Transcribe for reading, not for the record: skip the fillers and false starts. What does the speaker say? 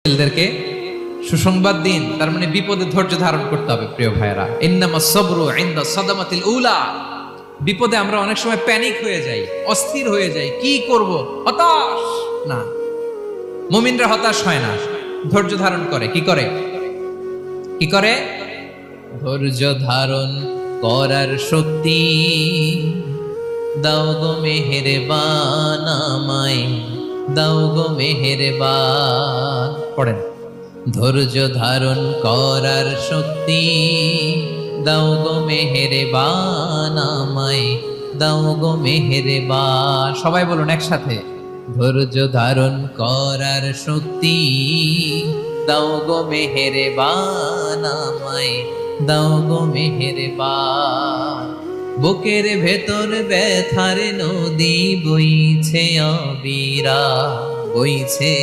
ছেলেদেরকে সুসংবাদ দিন, তার মানে বিপদে ধৈর্য ধারণ করতে হবে। প্রিয় ভাইয়েরা, ইন্নামাস সাবরু ইনদা সাদামাতিল উলা। বিপদে আমরা অনেক সময় প্যানিক হয়ে যাই, অস্থির হয়ে যাই, কি করব, হতাশ। না, মুমিনরা হতাশ হয় না, ধৈর্য ধারণ করে। কি করে? কি করে? ধৈর্য ধারণ করার শক্তি দাও গো মেহেরবান আমায়, দাও গো মেহেরবান। পড়েন, ধৈর্য ধারণ করার শক্তি দাও গো মেহেরবান আমায়, দাও গো মেহেরবান। সবাই বলুন একসাথে, ধৈর্য ধারণ করার শক্তি দাও গো মেহেরবান আমায়, দাও গো মেহেরবান। বুকের ভেতর ব্যথার নদী বইছে অবিরা, বইছে